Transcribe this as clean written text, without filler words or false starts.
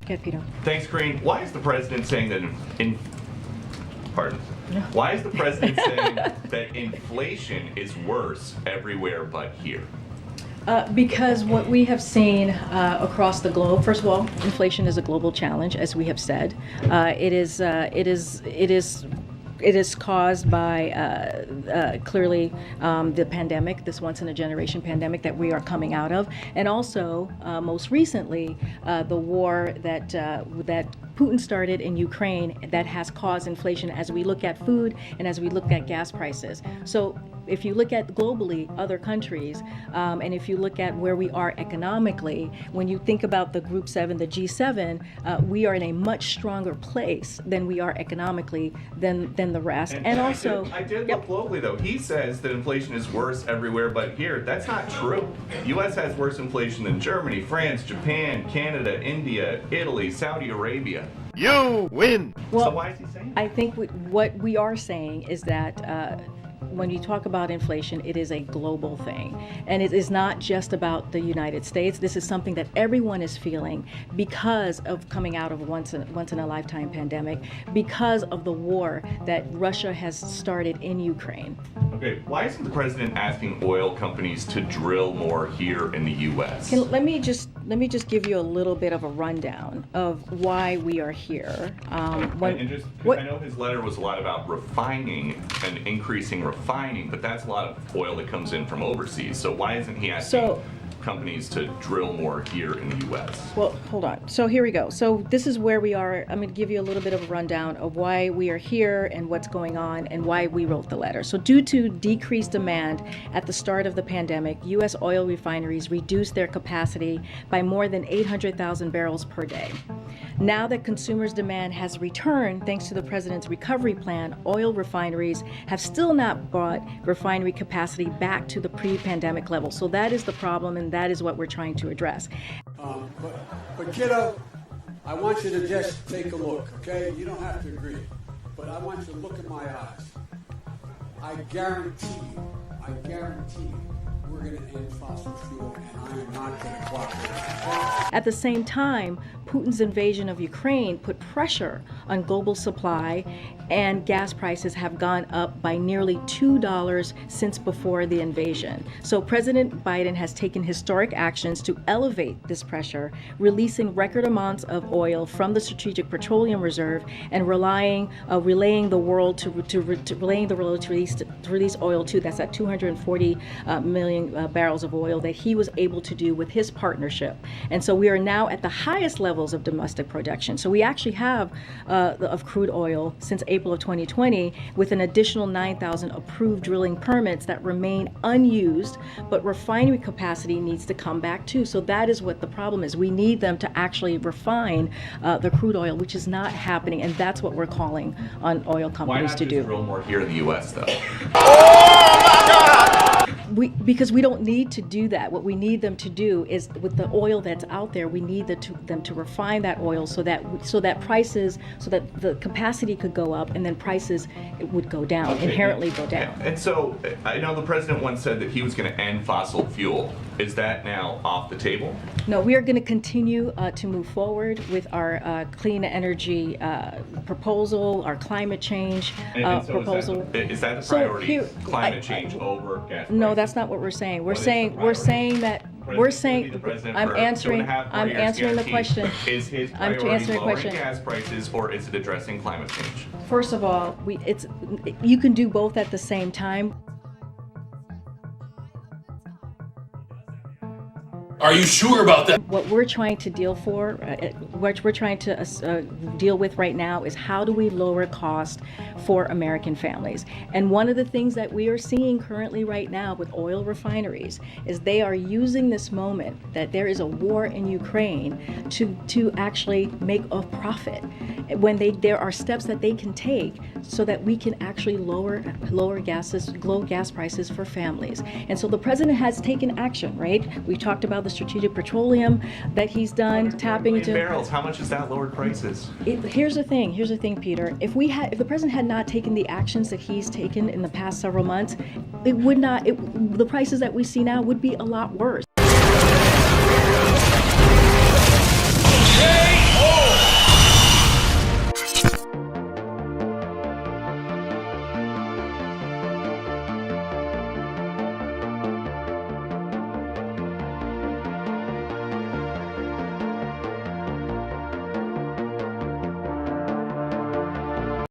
Okay, Peter. Thanks, Green. Why is the president saying that Why is the president saying that inflation is worse everywhere but here? Because what we have seen across the globe, first of all, inflation is a global challenge, as we have said. It is caused by clearly the pandemic, this once-in-a-generation pandemic that we are coming out of, and also most recently the war that Putin started in Ukraine that has caused inflation as we look at food and as we look at gas prices. So if you look at globally other countries, and if you look at where we are economically, when you think about the Group 7, the G7, we are in a much stronger place than we are economically than the rest. And also, I did look globally though. He says that inflation is worse everywhere but here. That's not true. The U.S. has worse inflation than Germany, France, Japan, Canada, India, Italy, Saudi Arabia. You win. Well, so why is he saying that? I think what we are saying is that when you talk about inflation, it is a global thing. And it is not just about the United States. This is something that everyone is feeling because of coming out of a once in a lifetime pandemic, because of the war that Russia has started in Ukraine. Okay, why isn't the president asking oil companies to drill more here in the U.S.? Let me just give you a little bit of a rundown of why we are here. I know his letter was a lot about refining and increasing refining, but that's a lot of oil that comes in from overseas. So why isn't he asking companies to drill more here in the U.S.? Well, hold on. So here we go. So this is where we are. I'm going to give you a little bit of a rundown of why we are here and what's going on and why we wrote the letter. So due to decreased demand at the start of the pandemic, U.S. oil refineries reduced their capacity by more than 800,000 barrels per day. Now that consumers' demand has returned thanks to the president's recovery plan, oil refineries have still not brought refinery capacity back to the pre-pandemic level. So that is the problem, and that is what we're trying to address. But kiddo, I want you to just take a look, okay? You don't have to agree, but I want you to look in my eyes. I guarantee you, we're going to end fossil fuel, and I am not going to cooperate. At the same time, Putin's invasion of Ukraine put pressure on global supply, and gas prices have gone up by nearly $2 since before the invasion. So President Biden has taken historic actions to elevate this pressure, releasing record amounts of oil from the Strategic Petroleum Reserve and relaying the world to release oil to. That's at 240 million barrels of oil that he was able to do with his partnership. And so we are now at the highest levels of domestic production. So we actually have of crude oil since April of 2020 with an additional 9,000 approved drilling permits that remain unused, but refinery capacity needs to come back too. So that is what the problem is. We need them to actually refine the crude oil, which is not happening, and that's what we're calling on oil companies to do. Why not just drill more here in the U.S. though? Because we don't need to do that. What we need them to do is, with the oil that's out there, we need them to refine that oil so that the capacity could go up and then prices would go down, inherently go down. And so I know the president once said that he was going to end fossil fuel. Is that now off the table? No, we are going to continue to move forward with our clean energy proposal, our climate change proposal. Is that the priority? Climate change over gas prices? No, that's not what we're saying. I'm answering the question. Is his priority lowering gas prices or is it addressing climate change? First of all, you can do both at the same time. Are you sure about that? What we're trying to deal with right now is how do we lower cost for American families. And one of the things that we are seeing currently right now with oil refineries is they are using this moment that there is a war in Ukraine to actually make a profit. When there are steps that they can take so that we can actually lower gas prices for families. And so the president has taken action, right? We talked about the Strategic Petroleum that he's done, tapping into barrels. How much has that lowered prices? Here's the thing, Peter. If the president had not taken the actions that he's taken in the past several months, the prices that we see now would be a lot worse. Yeah!